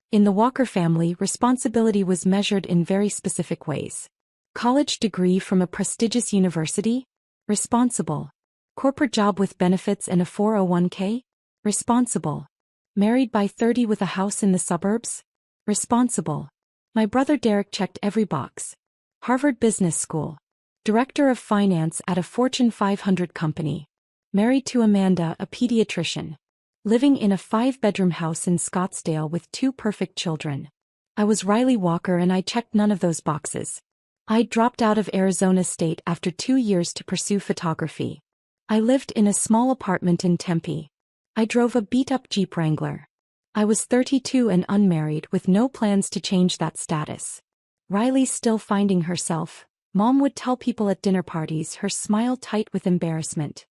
In the Walker family, responsibility was measured in very specific ways. College degree from a prestigious university? Responsible. Corporate job with benefits and a 401k? Responsible. Married by 30 with a house in the suburbs? Responsible. My brother Derek checked every box. Harvard Business School. Director of Finance at a Fortune 500 company. Married to Amanda, a pediatrician. Living in a 5-bedroom house in Scottsdale with 2 perfect children. I was Riley Walker and I checked none of those boxes. I dropped out of Arizona State after 2 years to pursue photography. I lived in a small apartment in Tempe. I drove a beat-up Jeep Wrangler. I was 32 and unmarried with no plans to change that status. Riley's still finding herself. Mom would tell people at dinner parties, her smile tight with embarrassment.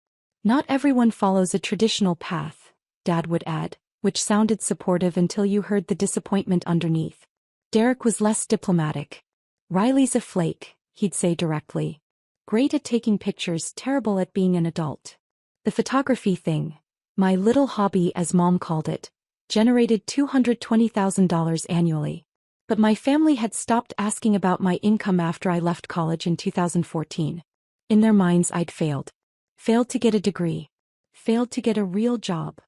Not everyone follows a traditional path, Dad would add, which sounded supportive until you heard the disappointment underneath. Derek was less diplomatic. Riley's a flake, he'd say directly. Great at taking pictures, terrible at being an adult. The photography thing, my little hobby as Mom called it, generated $220,000 annually. But my family had stopped asking about my income after I left college in 2014. In their minds I'd failed. Failed to get a degree. Failed to get a real job.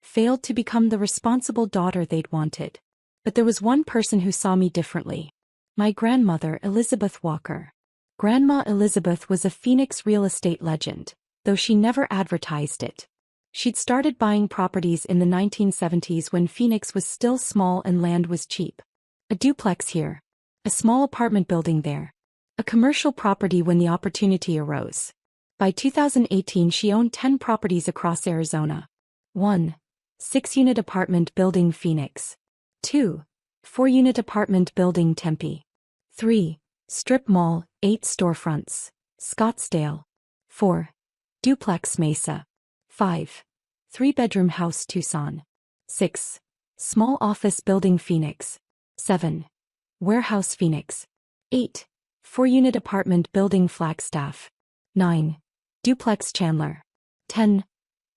Failed to become the responsible daughter they'd wanted. But there was one person who saw me differently. My grandmother, Elizabeth Walker. Grandma Elizabeth was a Phoenix real estate legend, though she never advertised it. She'd started buying properties in the 1970s when Phoenix was still small and land was cheap. A duplex here. A small apartment building there. A commercial property when the opportunity arose. By 2018 she owned 10 properties across Arizona. 1. 6-unit apartment building Phoenix. 2. 4-unit apartment building Tempe. 3. Strip mall, 8 storefronts. Scottsdale. 4. Duplex Mesa. 5. 3-bedroom house Tucson. 6. Small office building Phoenix. 7. Warehouse Phoenix. 8. 4-unit apartment building Flagstaff. 9. Duplex Chandler. 10.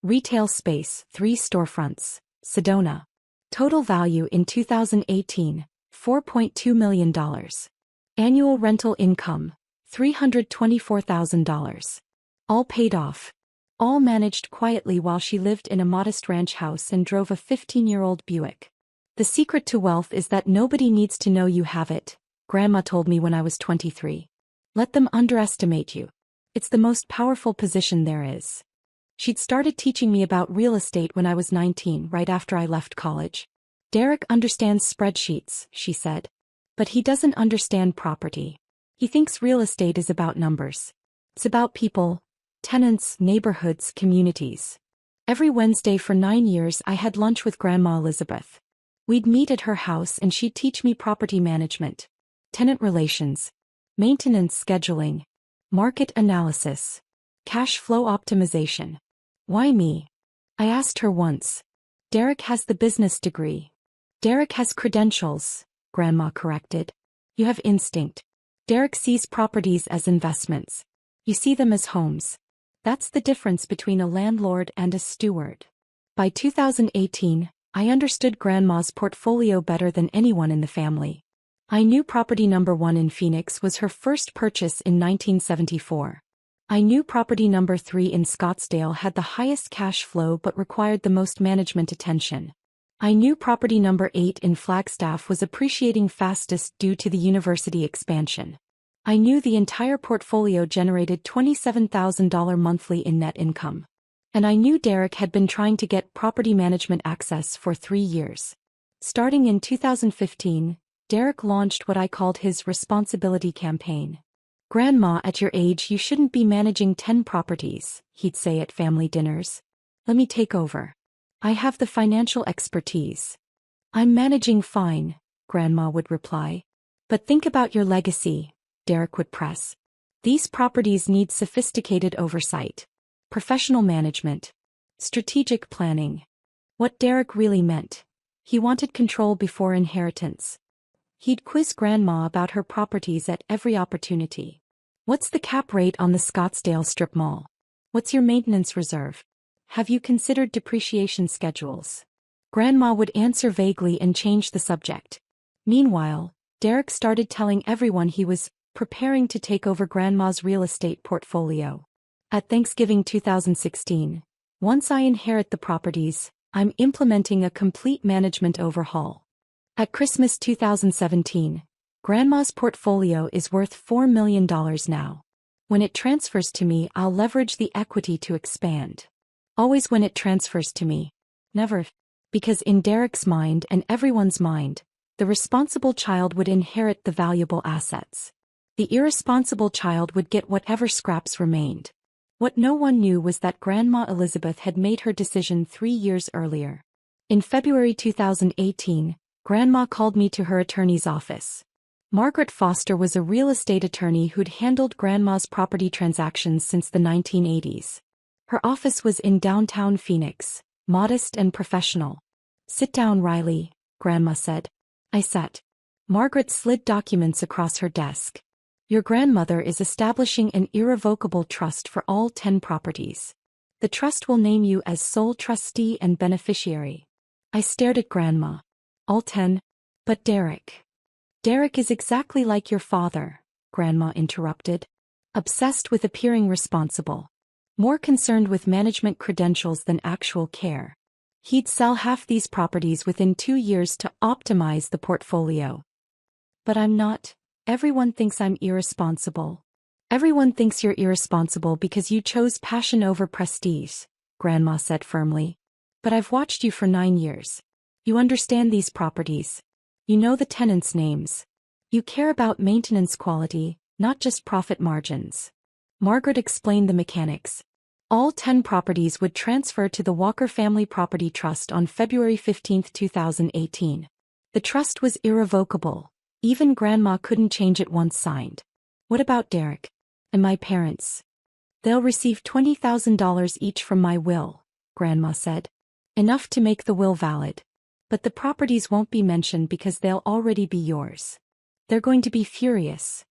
Retail space, 3 storefronts, Sedona. Total value in 2018, $4.2 million. Annual rental income, $324,000. All paid off. All managed quietly while she lived in a modest ranch house and drove a 15-year-old Buick. The secret to wealth is that nobody needs to know you have it, Grandma told me when I was 23. Let them underestimate you. It's the most powerful position there is. She'd started teaching me about real estate when I was 19, right after I left college. Derek understands spreadsheets, she said. But he doesn't understand property. He thinks real estate is about numbers. It's about people, tenants, neighborhoods, communities. Every Wednesday for 9 years I had lunch with Grandma Elizabeth. We'd meet at her house and she'd teach me property management, tenant relations, maintenance scheduling, market analysis, cash flow optimization. Why me? I asked her once. Derek has the business degree. Derek has credentials, Grandma corrected. You have instinct. Derek sees properties as investments. You see them as homes. That's the difference between a landlord and a steward. By 2018, I understood Grandma's portfolio better than anyone in the family. I knew property number 1 in Phoenix was her first purchase in 1974. I knew property number 3 in Scottsdale had the highest cash flow but required the most management attention. I knew property number 8 in Flagstaff was appreciating fastest due to the university expansion. I knew the entire portfolio generated $27,000 monthly in net income. And I knew Derek had been trying to get property management access for 3 years. Starting in 2015, Derek launched what I called his responsibility campaign. Grandma, at your age you shouldn't be managing 10 properties, he'd say at family dinners. Let me take over. I have the financial expertise. I'm managing fine, Grandma would reply. But think about your legacy, Derek would press. These properties need sophisticated oversight. Professional management. Strategic planning. What Derek really meant. He wanted control before inheritance. He'd quiz Grandma about her properties at every opportunity. What's the cap rate on the Scottsdale strip mall? What's your maintenance reserve? Have you considered depreciation schedules? Grandma would answer vaguely and change the subject. Meanwhile, Derek started telling everyone he was preparing to take over Grandma's real estate portfolio. At Thanksgiving 2016, once I inherit the properties, I'm implementing a complete management overhaul. At Christmas 2017, Grandma's portfolio is worth $4 million now. When it transfers to me, I'll leverage the equity to expand. Always when it transfers to me. Never if. Because in Derek's mind and everyone's mind, the responsible child would inherit the valuable assets. The irresponsible child would get whatever scraps remained. What no one knew was that Grandma Elizabeth had made her decision 3 years earlier. In February 2018, Grandma called me to her attorney's office. Margaret Foster was a real estate attorney who'd handled Grandma's property transactions since the 1980s. Her office was in downtown Phoenix, modest and professional. "Sit down, Riley," Grandma said. I sat. Margaret slid documents across her desk. "Your grandmother is establishing an irrevocable trust for all 10 properties. The trust will name you as sole trustee and beneficiary." I stared at Grandma. "All 10? But Derek." "Derek is exactly like your father," Grandma interrupted. "Obsessed with appearing responsible. More concerned with management credentials than actual care. He'd sell half these properties within 2 years to optimize the portfolio." "But I'm not. Everyone thinks I'm irresponsible." "Everyone thinks you're irresponsible because you chose passion over prestige," Grandma said firmly. "But I've watched you for 9 years. You understand these properties. You know the tenants' names. You care about maintenance quality, not just profit margins." Margaret explained the mechanics. All 10 properties would transfer to the Walker Family Property Trust on February 15, 2018. The trust was irrevocable. Even Grandma couldn't change it once signed. "What about Derek? And my parents?" "They'll receive $20,000 each from my will," Grandma said. "Enough to make the will valid. But the properties won't be mentioned because they'll already be yours." "They're going to be furious."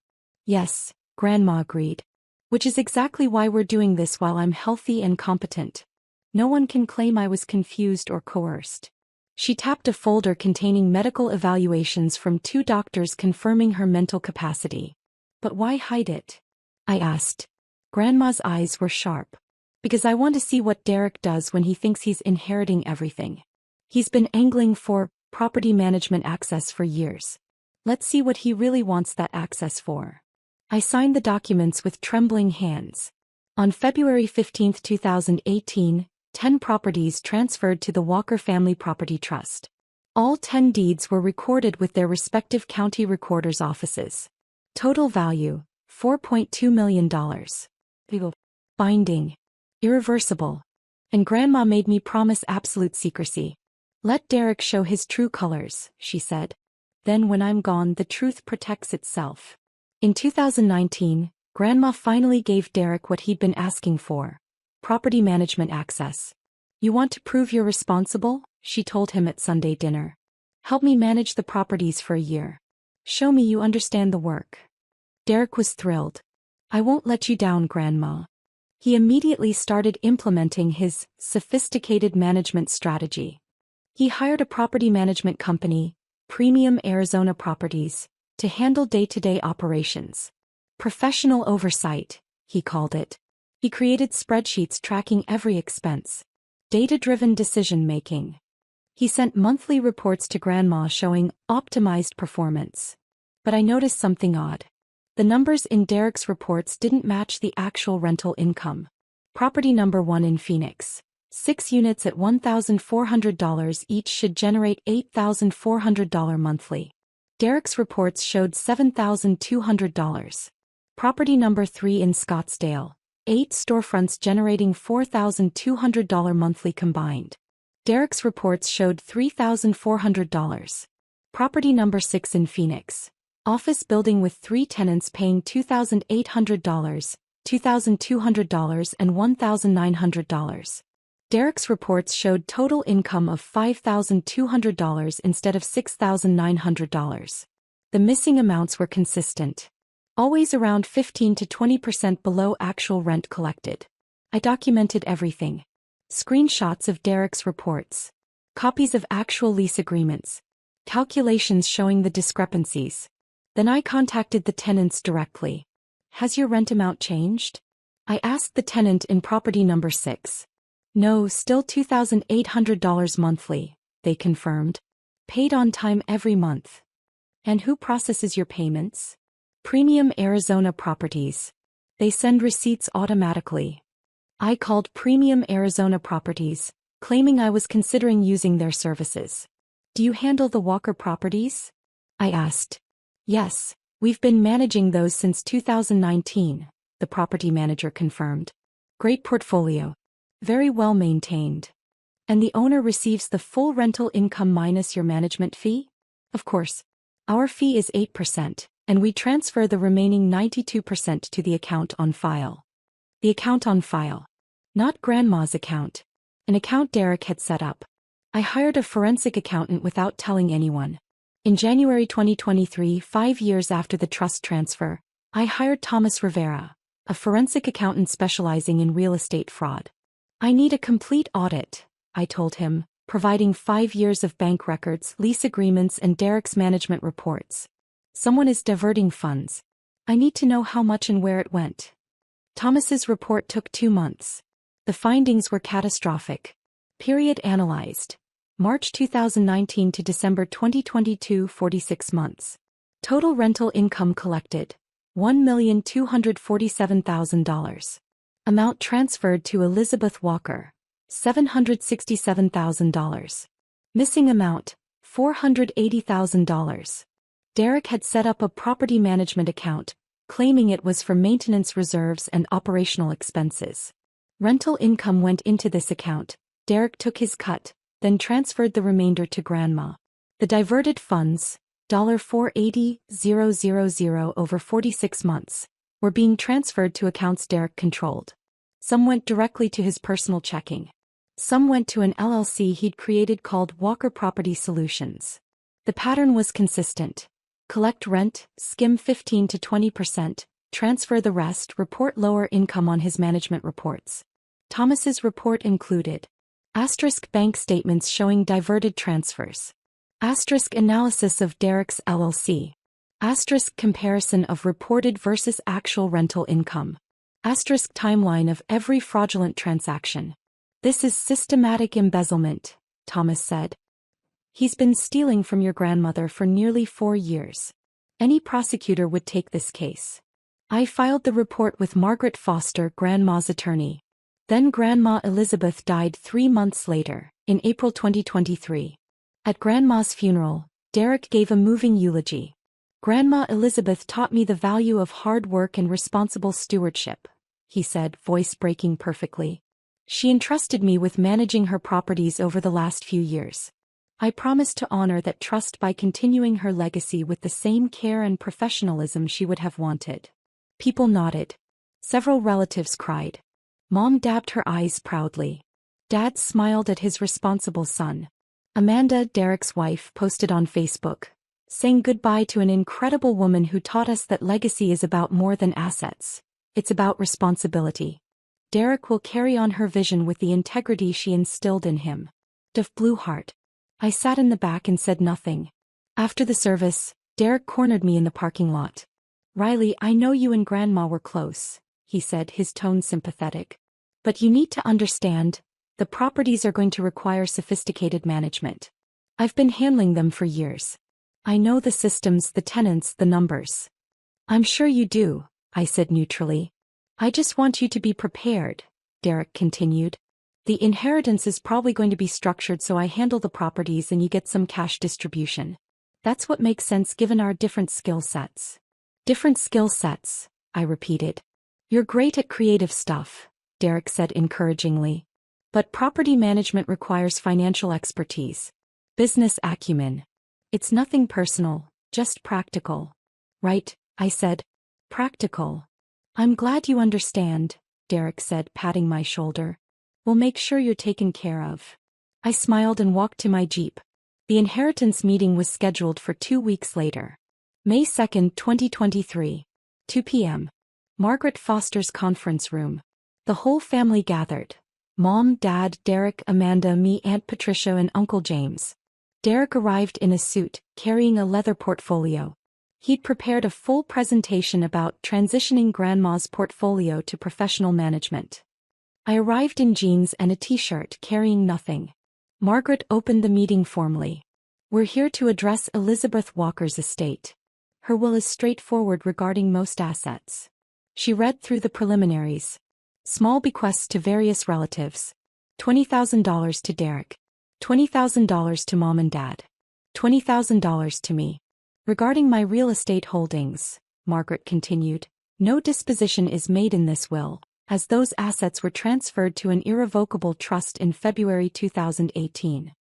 "Yes," Grandma agreed. "Which is exactly why we're doing this while I'm healthy and competent. No one can claim I was confused or coerced." She tapped a folder containing medical evaluations from 2 doctors confirming her mental capacity. "But why hide it?" I asked. Grandma's eyes were sharp. "Because I want to see what Derek does when he thinks he's inheriting everything. He's been angling for property management access for years. Let's see what he really wants that access for." I signed the documents with trembling hands. On February 15, 2018, 10 properties transferred to the Walker Family Property Trust. All 10 deeds were recorded with their respective county recorder's offices. Total value, $4.2 million. Legal. Binding. Irreversible. And Grandma made me promise absolute secrecy. "Let Derek show his true colors," she said. "Then when I'm gone, the truth protects itself." In 2019, Grandma finally gave Derek what he'd been asking for: property management access. "You want to prove you're responsible?" she told him at Sunday dinner. "Help me manage the properties for a year. Show me you understand the work." Derek was thrilled. "I won't let you down, Grandma." He immediately started implementing his sophisticated management strategy. He hired a property management company, Premium Arizona Properties, to handle day-to-day operations. Professional oversight, he called it. He created spreadsheets tracking every expense. Data-driven decision-making. He sent monthly reports to Grandma showing optimized performance. But I noticed something odd. The numbers in Derek's reports didn't match the actual rental income. Property number 1 in Phoenix. 6 units at $1,400 each should generate $8,400 monthly. Derek's reports showed $7,200. Property number 3 in Scottsdale. 8 storefronts generating $4,200 monthly combined. Derek's reports showed $3,400. Property number 6 in Phoenix. Office building with 3 tenants paying $2,800, $2,200 and $1,900. Derek's reports showed total income of $5,200 instead of $6,900. The missing amounts were consistent. Always around 15 to 20% below actual rent collected. I documented everything. Screenshots of Derek's reports. copies of actual lease agreements, calculations showing the discrepancies. Then I contacted the tenants directly. Has your rent amount changed? I asked the tenant in property number 6. No, still $2,800 monthly, they confirmed. Paid on time every month. And who processes your payments? Premium Arizona Properties. They send receipts automatically. I called Premium Arizona Properties, claiming I was considering using their services. Do you handle the Walker properties? I asked. Yes, we've been managing those since 2019, the property manager confirmed. Great portfolio. Very well maintained. And the owner receives the full rental income minus your management fee? Of course. Our fee is 8%, and we transfer the remaining 92% to the account on file. The account on file. Not Grandma's account. An account Derek had set up. I hired a forensic accountant without telling anyone. In January 2023, 5 years after the trust transfer, I hired Thomas Rivera, a forensic accountant specializing in real estate fraud. I need a complete audit, I told him, providing 5 years of bank records, lease agreements, and Derek's management reports. Someone is diverting funds. I need to know how much and where it went. Thomas's report took 2 months. The findings were catastrophic. Period analyzed. March 2019 to December 2022, 46 months. Total rental income collected, $1,247,000. Amount transferred to Elizabeth Walker, $767,000. Missing amount, $480,000. Derek had set up a property management account, claiming it was for maintenance reserves and operational expenses. Rental income went into this account. Derek took his cut, then transferred the remainder to Grandma. The diverted funds, $480,000 over 46 months, were being transferred to accounts Derek controlled. Some went directly to his personal checking. Some went to an LLC he'd created called Walker Property Solutions. The pattern was consistent. Collect rent, skim 15 to 20%, transfer the rest, report lower income on his management reports. Thomas's report included asterisk bank statements showing diverted transfers. Asterisk analysis of Derek's LLC. Asterisk comparison of reported versus actual rental income. Asterisk timeline of every fraudulent transaction. This is systematic embezzlement, Thomas said. He's been stealing from your grandmother for nearly 4 years. Any prosecutor would take this case. I filed the report with Margaret Foster, Grandma's attorney. Then Grandma Elizabeth died 3 months later, in April 2023. At Grandma's funeral, Derek gave a moving eulogy. Grandma Elizabeth taught me the value of hard work and responsible stewardship, he said, voice breaking perfectly. She entrusted me with managing her properties over the last few years. I promised to honor that trust by continuing her legacy with the same care and professionalism she would have wanted. People nodded. Several relatives cried. Mom dabbed her eyes proudly. Dad smiled at his responsible son. Amanda, Derek's wife, posted on Facebook, saying goodbye to an incredible woman who taught us that legacy is about more than assets. It's about responsibility. Derek will carry on her vision with the integrity she instilled in him. Of blue heart. I sat in the back and said nothing. After the service, Derek cornered me in the parking lot. Riley, I know you and Grandma were close, he said, his tone sympathetic. But you need to understand, the properties are going to require sophisticated management. I've been handling them for years. I know the systems, the tenants, the numbers. I'm sure you do, I said neutrally. I just want you to be prepared, Derek continued. The inheritance is probably going to be structured so I handle the properties and you get some cash distribution. That's what makes sense given our different skill sets. Different skill sets, I repeated. You're great at creative stuff, Derek said encouragingly. But property management requires financial expertise. Business acumen. It's nothing personal, just practical. Right, I said. Practical. I'm glad you understand, Derek said, patting my shoulder. We'll make sure you're taken care of. I smiled and walked to my Jeep. The inheritance meeting was scheduled for 2 weeks later. May 2, 2023. 2 p.m. Margaret Foster's conference room. The whole family gathered. Mom, Dad, Derek, Amanda, me, Aunt Patricia and Uncle James. Derek arrived in a suit, carrying a leather portfolio. He'd prepared a full presentation about transitioning Grandma's portfolio to professional management. I arrived in jeans and a t-shirt, carrying nothing. Margaret opened the meeting formally. We're here to address Elizabeth Walker's estate. Her will is straightforward regarding most assets. She read through the preliminaries. Small bequests to various relatives. $20,000 to Derek. $20,000 to Mom and Dad. $20,000 to me. Regarding my real estate holdings, Margaret continued, no disposition is made in this will, as those assets were transferred to an irrevocable trust in February 2018.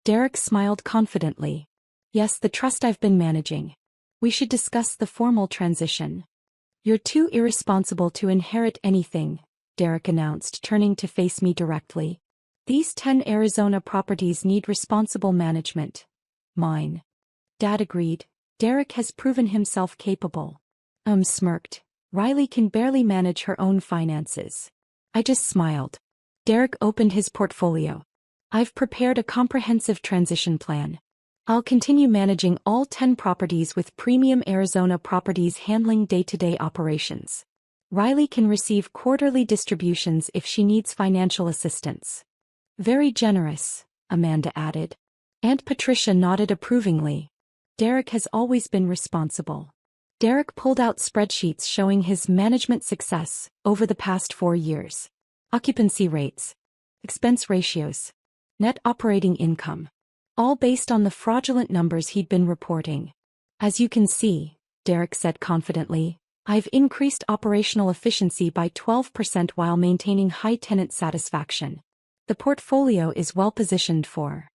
Derek smiled confidently. Yes, the trust I've been managing. We should discuss the formal transition. You're too irresponsible to inherit anything, Derek announced, turning to face me directly. These 10 Arizona properties need responsible management. Mine. Dad agreed. Derek has proven himself capable. Smirked. Riley can barely manage her own finances. I just smiled. Derek opened his portfolio. I've prepared a comprehensive transition plan. I'll continue managing all 10 properties with Premium Arizona Properties handling day-to-day operations. Riley can receive quarterly distributions if she needs financial assistance. Very generous, Amanda added. Aunt Patricia nodded approvingly. Derek has always been responsible. Derek pulled out spreadsheets showing his management success over the past 4 years. Occupancy rates, expense ratios, net operating income. All based on the fraudulent numbers he'd been reporting. As you can see, Derek said confidently, I've increased operational efficiency by 12% while maintaining high tenant satisfaction. The portfolio is well positioned for.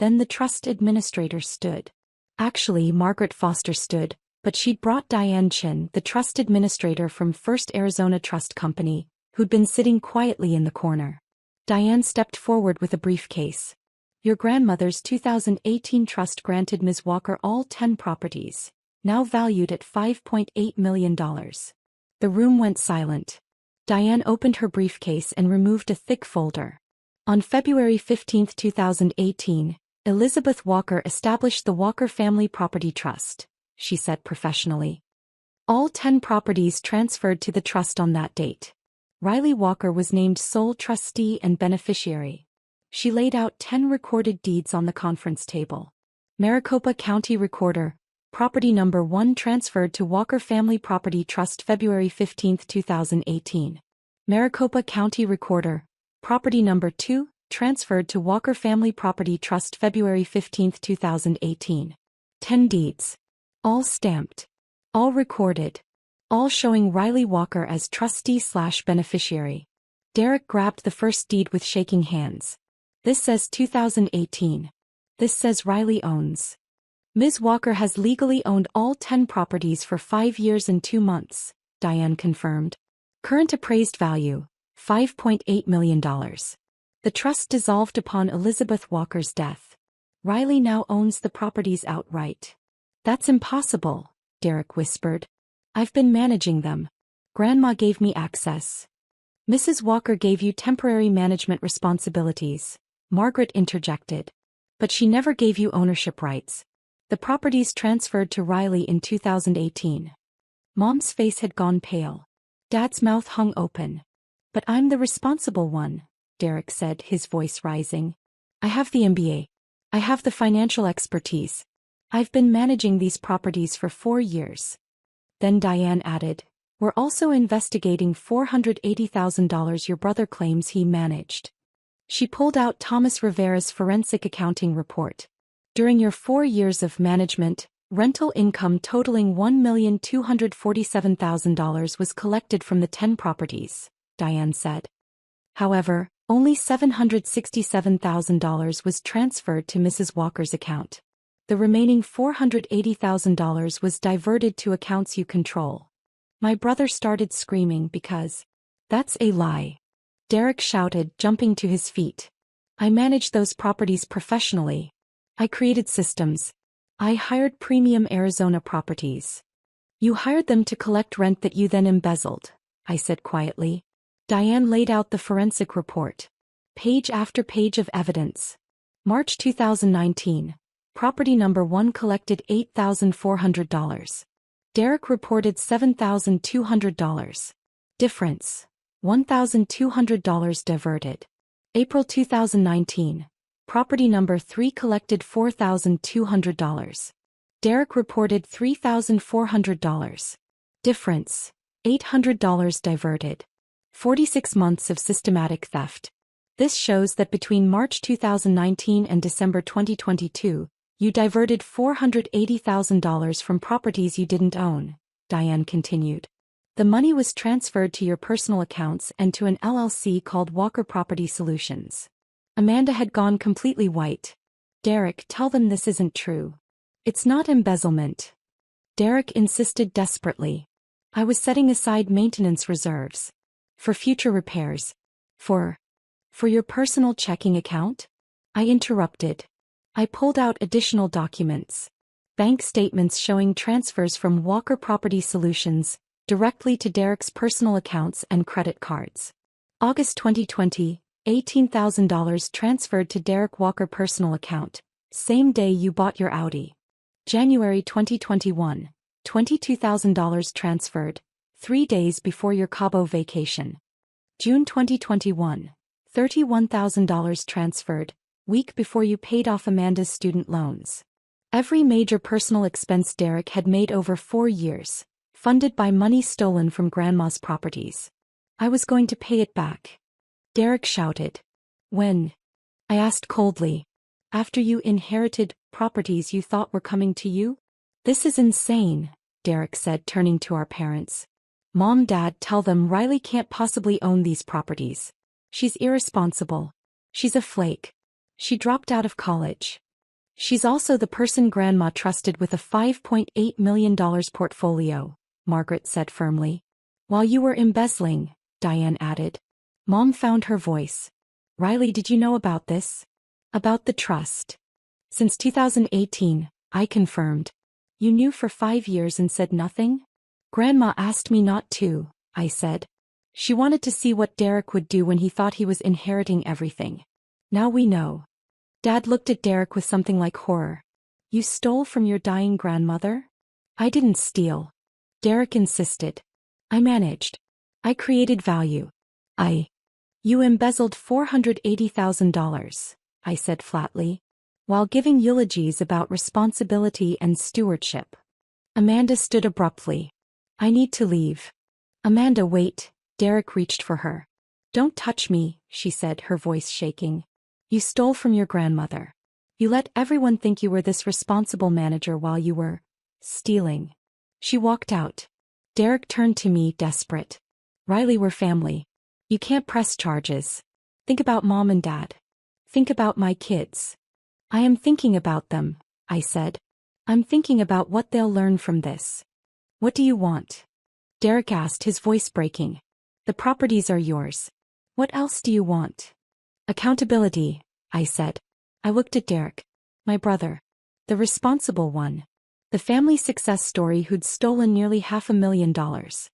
Then the trust administrator stood. Actually, Margaret Foster stood, but she'd brought Diane Chin, the trust administrator from First Arizona Trust Company, who'd been sitting quietly in the corner. Diane stepped forward with a briefcase. Your grandmother's 2018 trust granted Ms. Walker all 10 properties, now valued at $5.8 million. The room went silent. Diane opened her briefcase and removed a thick folder. On February 15, 2018, Elizabeth Walker established the Walker Family Property Trust, she said professionally. All 10 properties transferred to the trust on that date. Riley Walker was named sole trustee and beneficiary. She laid out 10 recorded deeds on the conference table. Maricopa County Recorder, property number 1 transferred to Walker Family Property Trust February 15, 2018. Maricopa County Recorder, property number 2, transferred to Walker Family Property Trust February 15, 2018. 10 deeds. All stamped. All recorded. All showing Riley Walker as trustee/beneficiary. Derek grabbed the first deed with shaking hands. This says 2018. This says Riley owns. Ms. Walker has legally owned all 10 properties for 5 years and 2 months, Diane confirmed. Current appraised value, $5.8 million. The trust dissolved upon Elizabeth Walker's death. Riley now owns the properties outright. That's impossible, Derek whispered. I've been managing them. Grandma gave me access. Mrs. Walker gave you temporary management responsibilities, Margaret interjected. But she never gave you ownership rights. The properties transferred to Riley in 2018. Mom's face had gone pale. Dad's mouth hung open. But I'm the responsible one, Derek said, his voice rising. I have the MBA. I have the financial expertise. I've been managing these properties for 4 years. Then Diane added, we're also investigating $480,000 your brother claims he managed. She pulled out Thomas Rivera's forensic accounting report. During your 4 years of management, rental income totaling $1,247,000 was collected from the 10 properties, Diane said. However, only $767,000 was transferred to Mrs. Walker's account. The remaining $480,000 was diverted to accounts you control. My brother started screaming because, that's a lie. Derek shouted, jumping to his feet. I managed those properties professionally. I created systems. I hired Premium Arizona Properties. You hired them to collect rent that you then embezzled, I said quietly. Diane laid out the forensic report. Page after page of evidence. March 2019. Property number 1 collected $8,400. Derek reported $7,200. Difference. $1,200 diverted. April 2019. Property number 3 collected $4,200. Derek reported $3,400. Difference. $800 diverted. 46 months of systematic theft. This shows that between March 2019 and December 2022, you diverted $480,000 from properties you didn't own, Diane continued. The money was transferred to your personal accounts and to an LLC called Walker Property Solutions. Amanda had gone completely white. Derek, tell them this isn't true. It's not embezzlement. Derek insisted desperately. I was setting aside maintenance reserves. For future repairs. For your personal checking account? I interrupted. I pulled out additional documents. Bank statements showing transfers from Walker Property Solutions directly to Derek's personal accounts and credit cards. August 2020, $18,000 transferred to Derek Walker personal account, same day you bought your Audi. January 2021, $22,000 transferred, 3 days before your Cabo vacation. June 2021, $31,000 transferred, week before you paid off Amanda's student loans. Every major personal expense Derek had made over 4 years, funded by money stolen from Grandma's properties. I was going to pay it back. Derek shouted. When? I asked coldly. After you inherited properties you thought were coming to you? This is insane, Derek said, turning to our parents. Mom, Dad, tell them Riley can't possibly own these properties. She's irresponsible. She's a flake. She dropped out of college. She's also the person Grandma trusted with a $5.8 million portfolio, Margaret said firmly. While you were embezzling, Diane added. Mom found her voice. Riley, did you know about this? About the trust. Since 2018, I confirmed. You knew for 5 years and said nothing? Grandma asked me not to, I said. She wanted to see what Derek would do when he thought he was inheriting everything. Now we know. Dad looked at Derek with something like horror. You stole from your dying grandmother? I didn't steal. Derek insisted. I managed. I created value. You embezzled $480,000, I said flatly, while giving eulogies about responsibility and stewardship. Amanda stood abruptly. I need to leave. Amanda, wait. Derek reached for her. Don't touch me, she said, her voice shaking. You stole from your grandmother. You let everyone think you were this responsible manager while you were stealing. She walked out. Derek turned to me, desperate. Riley, we're family. You can't press charges. Think about Mom and Dad. Think about my kids. I am thinking about them, I said. I'm thinking about what they'll learn from this. What do you want? Derek asked, his voice breaking. The properties are yours. What else do you want? Accountability, I said. I looked at Derek. My brother. The responsible one. The family success story who'd stolen nearly $500,000.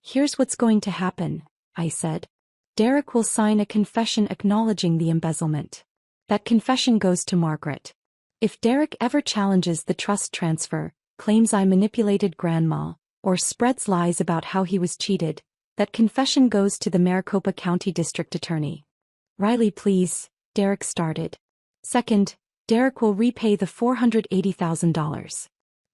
Here's what's going to happen, I said. Derek will sign a confession acknowledging the embezzlement. That confession goes to Margaret. If Derek ever challenges the trust transfer, claims I manipulated Grandma, or spreads lies about how he was cheated, that confession goes to the Maricopa County District Attorney. Riley, please, Derek started. Second, Derek will repay the $480,000.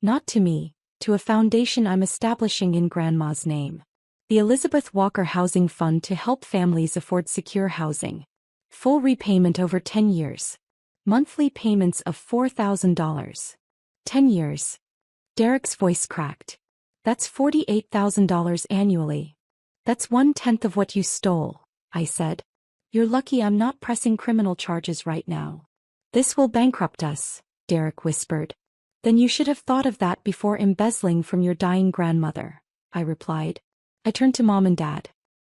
Not to me, to a foundation I'm establishing in Grandma's name. The Elizabeth Walker Housing Fund to help families afford secure housing. Full repayment over 10 years. Monthly payments of $4,000. 10 years. Derek's voice cracked. That's $48,000 annually. That's 1/10 of what you stole, I said. You're lucky I'm not pressing criminal charges right now. This will bankrupt us, Derek whispered. Then you should have thought of that before embezzling from your dying grandmother, I replied. I turned to Mom and Dad.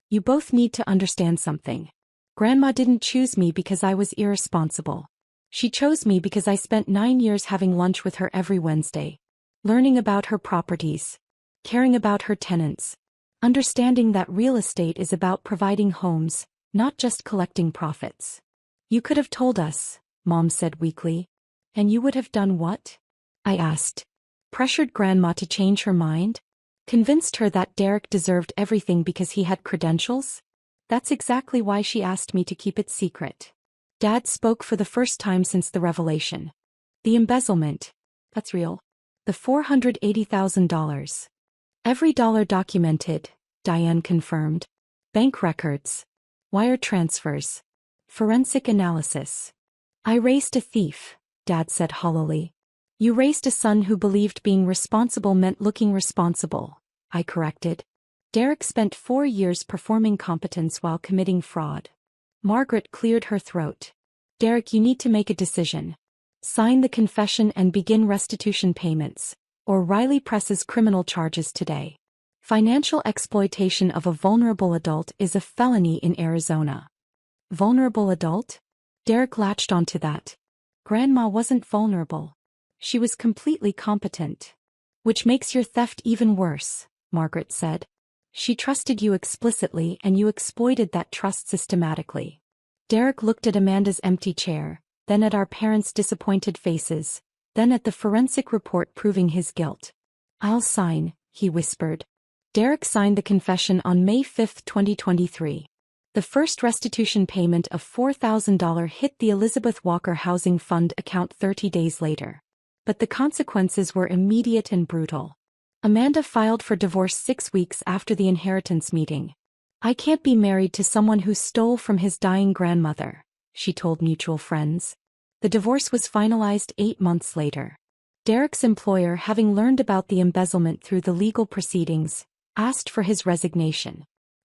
You both need to understand something. Grandma didn't choose me because I was irresponsible. She chose me because I spent 9 years having lunch with her every Wednesday, learning about her properties, caring about her tenants, understanding that real estate is about providing homes, not just collecting profits. You could have told us, Mom said weakly. And you would have done what? I asked. Pressured Grandma to change her mind? Convinced her that Derek deserved everything because he had credentials? That's exactly why she asked me to keep it secret. Dad spoke for the first time since the revelation. The embezzlement. That's real. The $480,000. Every dollar documented, Diane confirmed. Bank records. Wire transfers. Forensic analysis. I raised a thief, Dad said hollowly. You raised a son who believed being responsible meant looking responsible, I corrected. Derek spent 4 years performing competence while committing fraud. Margaret cleared her throat. Derek, you need to make a decision. Sign the confession and begin restitution payments, or Riley presses criminal charges today. Financial exploitation of a vulnerable adult is a felony in Arizona. Vulnerable adult? Derek latched onto that. Grandma wasn't vulnerable. She was completely competent. Which makes your theft even worse, Margaret said. She trusted you explicitly and you exploited that trust systematically. Derek looked at Amanda's empty chair, then at our parents' disappointed faces, then at the forensic report proving his guilt. I'll sign, he whispered. Derek signed the confession on May 5, 2023. The first restitution payment of $4,000 hit the Elizabeth Walker Housing Fund account 30 days later. But the consequences were immediate and brutal. Amanda filed for divorce 6 weeks after the inheritance meeting. I can't be married to someone who stole from his dying grandmother, she told mutual friends. The divorce was finalized 8 months later. Derek's employer, having learned about the embezzlement through the legal proceedings, asked for his resignation.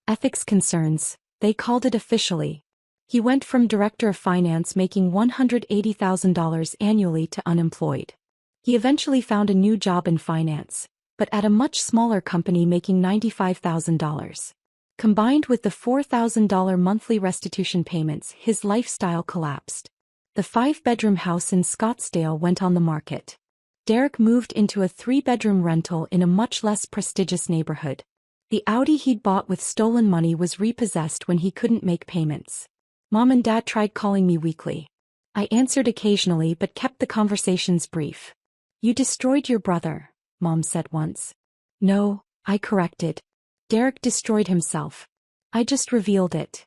Ethics concerns, they called it officially. He went from director of finance making $180,000 annually to unemployed. He eventually found a new job in finance, but at a much smaller company making $95,000. Combined with the $4,000 monthly restitution payments, his lifestyle collapsed. The 5-bedroom house in Scottsdale went on the market. Derek moved into a 3-bedroom rental in a much less prestigious neighborhood. The Audi he'd bought with stolen money was repossessed when he couldn't make payments. Mom and Dad tried calling me weekly. I answered occasionally but kept the conversations brief. You destroyed your brother, Mom said once. No, I corrected. Derek destroyed himself. I just revealed it.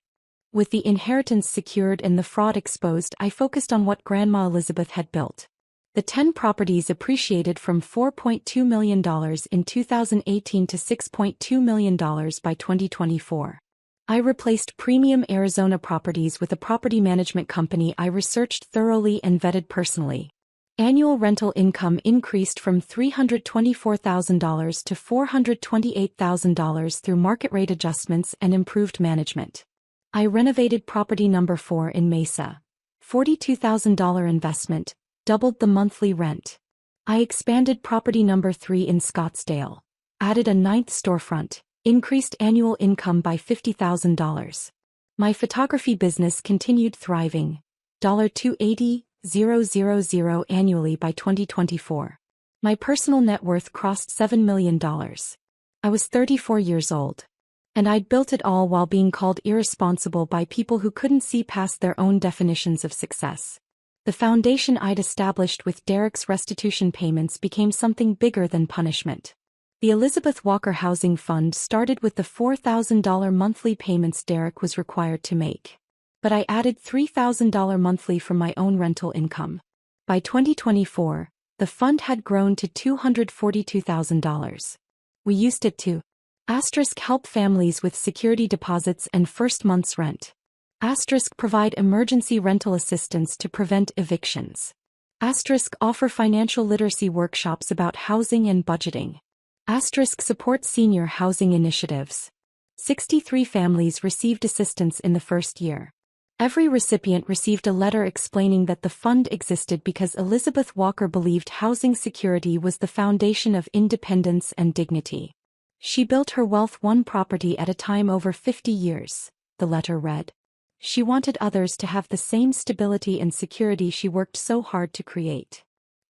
With the inheritance secured and the fraud exposed, I focused on what Grandma Elizabeth had built. The 10 properties appreciated from $4.2 million in 2018 to $6.2 million by 2024. I replaced premium Arizona properties with a property management company I researched thoroughly and vetted personally. Annual rental income increased from $324,000 to $428,000 through market rate adjustments and improved management. I renovated property number 4 in Mesa. $42,000 investment, doubled the monthly rent. I expanded property number 3 in Scottsdale. Added a 9th storefront, increased annual income by $50,000. My photography business continued thriving. $280,000 annually by 2024. My personal net worth crossed $7 million. I was 34 years old. And I'd built it all while being called irresponsible by people who couldn't see past their own definitions of success. The foundation I'd established with Derek's restitution payments became something bigger than punishment. The Elizabeth Walker Housing Fund started with the $4,000 monthly payments Derek was required to make. But I added $3,000 monthly from my own rental income. By 2024, the fund had grown to $242,000. We used it to help families with security deposits and first month's rent. Provide emergency rental assistance to prevent evictions. Offer financial literacy workshops about housing and budgeting. Support senior housing initiatives. 63 families received assistance in the first year. Every recipient received a letter explaining that the fund existed because Elizabeth Walker believed housing security was the foundation of independence and dignity. She built her wealth one property at a time over 50 years, the letter read. She wanted others to have the same stability and security she worked so hard to create.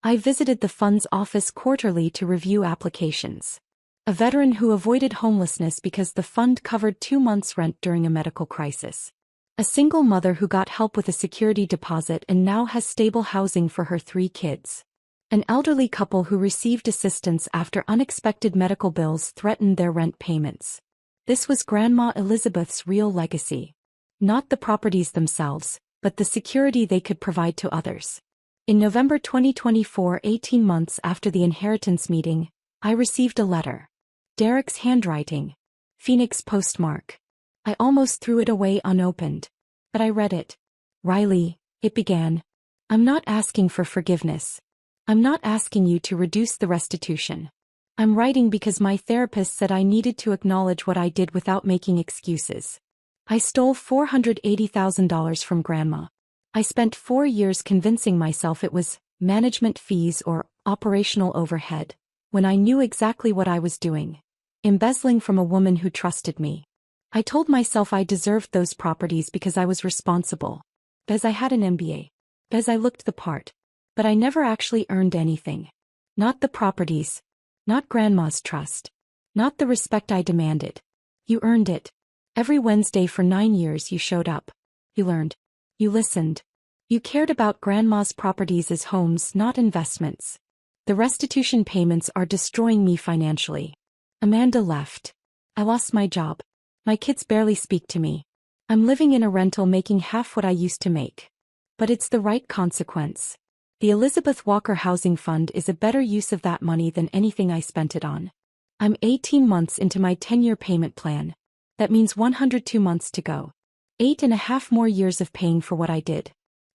I visited the fund's office quarterly to review applications. A veteran who avoided homelessness because the fund covered 2 months' rent during a medical crisis. A single mother who got help with a security deposit and now has stable housing for her 3 kids. An elderly couple who received assistance after unexpected medical bills threatened their rent payments. This was Grandma Elizabeth's real legacy. Not the properties themselves, but the security they could provide to others. In November 2024, 18 months after the inheritance meeting, I received a letter. Derek's handwriting. Phoenix postmark. I almost threw it away unopened. But I read it. Riley, it began. I'm not asking for forgiveness. I'm not asking you to reduce the restitution. I'm writing because my therapist said I needed to acknowledge what I did without making excuses. I stole $480,000 from Grandma. I spent 4 years convincing myself it was management fees or operational overhead, when I knew exactly what I was doing. Embezzling from a woman who trusted me. I told myself I deserved those properties because I was responsible. Because I had an MBA. Because I looked the part. But I never actually earned anything. Not the properties. Not Grandma's trust. Not the respect I demanded. You earned it. Every Wednesday for 9 years you showed up. You learned. You listened. You cared about Grandma's properties as homes, not investments. The restitution payments are destroying me financially. Amanda left. I lost my job. My kids barely speak to me. I'm living in a rental making half what I used to make. But it's the right consequence. The Elizabeth Walker Housing Fund is a better use of that money than anything I spent it on. I'm 18 months into my 10-year payment plan. That means 102 months to go. 8.5 more years of paying for what I did.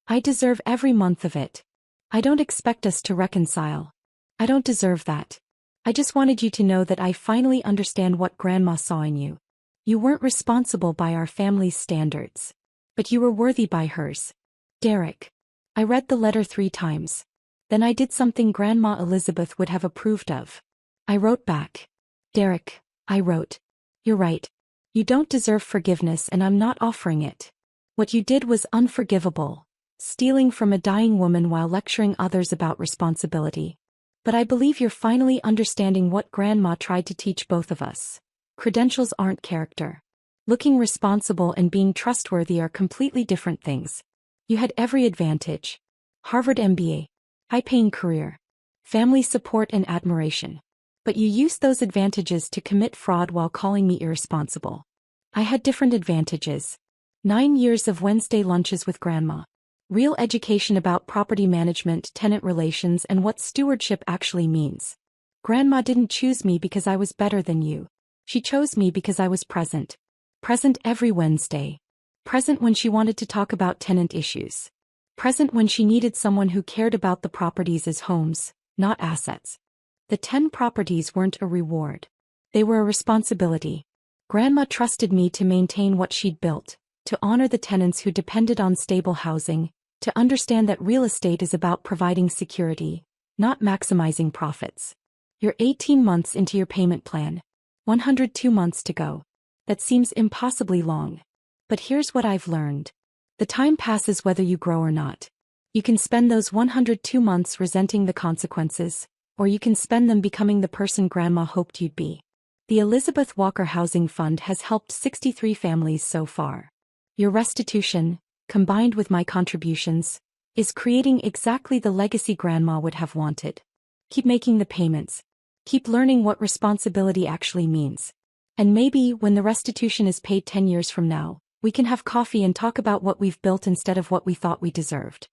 I deserve every month of it. I don't expect us to reconcile. I don't deserve that. I just wanted you to know that I finally understand what Grandma saw in you. You weren't responsible by our family's standards. But you were worthy by hers. Derek. I read the letter 3 times. Then I did something Grandma Elizabeth would have approved of. I wrote back. Derek, I wrote. You're right. You don't deserve forgiveness and I'm not offering it. What you did was unforgivable. Stealing from a dying woman while lecturing others about responsibility. But I believe you're finally understanding what Grandma tried to teach both of us. Credentials aren't character. Looking responsible and being trustworthy are completely different things. You had every advantage. Harvard MBA. High-paying career. Family support and admiration. But you used those advantages to commit fraud while calling me irresponsible. I had different advantages. 9 years of Wednesday lunches with Grandma. Real education about property management, tenant relations, and what stewardship actually means. Grandma didn't choose me because I was better than you. She chose me because I was present. Present every Wednesday. Present when she wanted to talk about tenant issues. Present when she needed someone who cared about the properties as homes, not assets. The 10 properties weren't a reward. They were a responsibility. Grandma trusted me to maintain what she'd built, to honor the tenants who depended on stable housing, to understand that real estate is about providing security, not maximizing profits. You're 18 months into your payment plan. 102 months to go. That seems impossibly long. But here's what I've learned. The time passes whether you grow or not. You can spend those 102 months resenting the consequences, or you can spend them becoming the person Grandma hoped you'd be. The Elizabeth Walker Housing Fund has helped 63 families so far. Your restitution, combined with my contributions, is creating exactly the legacy Grandma would have wanted. Keep making the payments. Keep learning what responsibility actually means. And maybe, when the restitution is paid 10 years from now, we can have coffee and talk about what we've built instead of what we thought we deserved.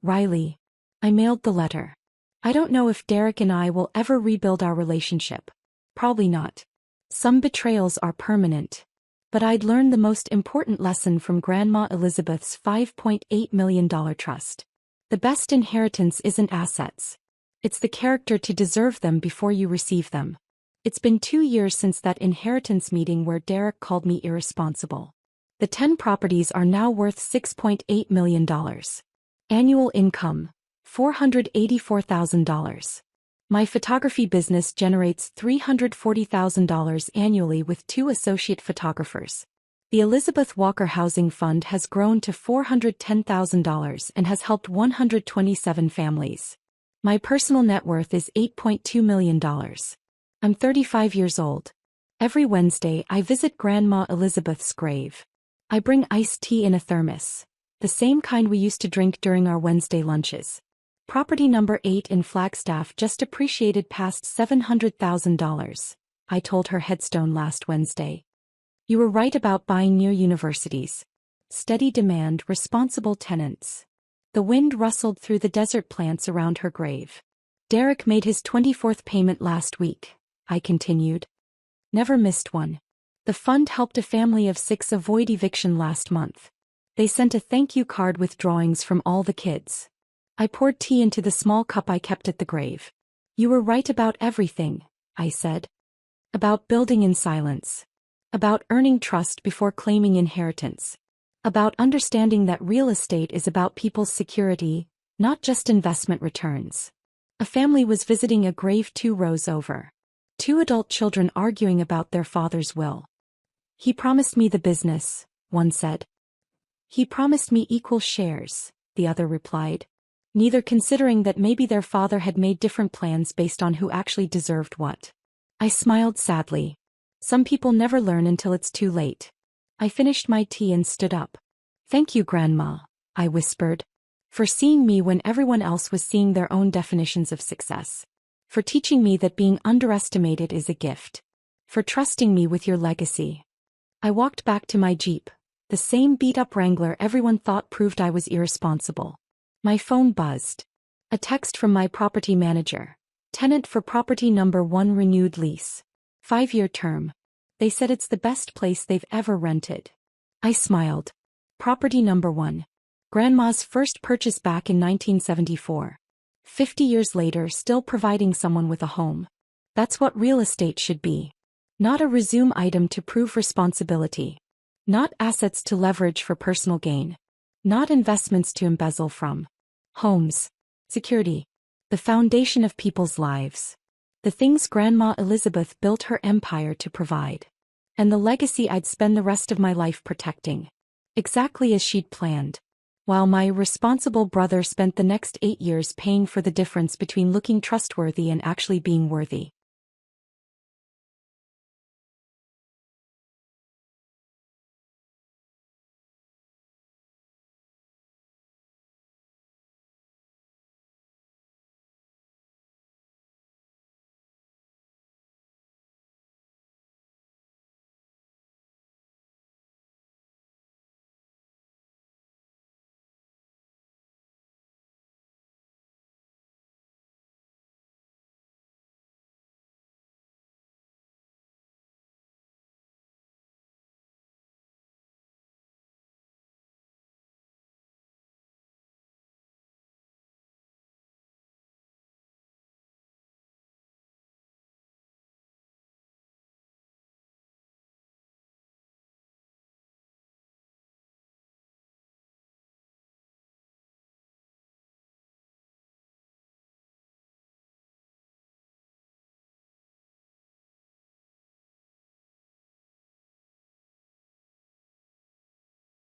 Riley. I mailed the letter. I don't know if Derek and I will ever rebuild our relationship. Probably not. Some betrayals are permanent. But I'd learned the most important lesson from Grandma Elizabeth's $5.8 million trust. The best inheritance isn't assets. It's the character to deserve them before you receive them. It's been 2 years since that inheritance meeting where Derek called me irresponsible. The 10 properties are now worth $6.8 million. Annual income, $484,000. My photography business generates $340,000 annually with 2 associate photographers. The Elizabeth Walker Housing Fund has grown to $410,000 and has helped 127 families. My personal net worth is $8.2 million. I'm 35 years old. Every Wednesday I visit Grandma Elizabeth's grave. I bring iced tea in a thermos. The same kind we used to drink during our Wednesday lunches. Property number 8 in Flagstaff just appreciated past $700,000. I told her headstone last Wednesday. You were right about buying near universities. Steady demand, responsible tenants. The wind rustled through the desert plants around her grave. Derek made his 24th payment last week, I continued. Never missed one. The fund helped a family of 6 avoid eviction last month. They sent a thank you card with drawings from all the kids. I poured tea into the small cup I kept at the grave. You were right about everything, I said. About building in silence. About earning trust before claiming inheritance. About understanding that real estate is about people's security, not just investment returns. A family was visiting a grave 2 rows over. 2 adult children arguing about their father's will. He promised me the business, one said. He promised me equal shares, the other replied. Neither considering that maybe their father had made different plans based on who actually deserved what. I smiled sadly. Some people never learn until it's too late. I finished my tea and stood up. Thank you, Grandma, I whispered. For seeing me when everyone else was seeing their own definitions of success. For teaching me that being underestimated is a gift. For trusting me with your legacy. I walked back to my Jeep. The same beat-up Wrangler everyone thought proved I was irresponsible. My phone buzzed. A text from my property manager. Tenant for property number 1 renewed lease. 5-year term. They said it's the best place they've ever rented. I smiled. Property number 1. Grandma's first purchase back in 1974. 50 years later, still providing someone with a home. That's what real estate should be. Not a resume item to prove responsibility. Not assets to leverage for personal gain. Not investments to embezzle from. Homes. Security. The foundation of people's lives. The things Grandma Elizabeth built her empire to provide. And the legacy I'd spend the rest of my life protecting. Exactly as she'd planned. While my responsible brother spent the next 8 years paying for the difference between looking trustworthy and actually being worthy.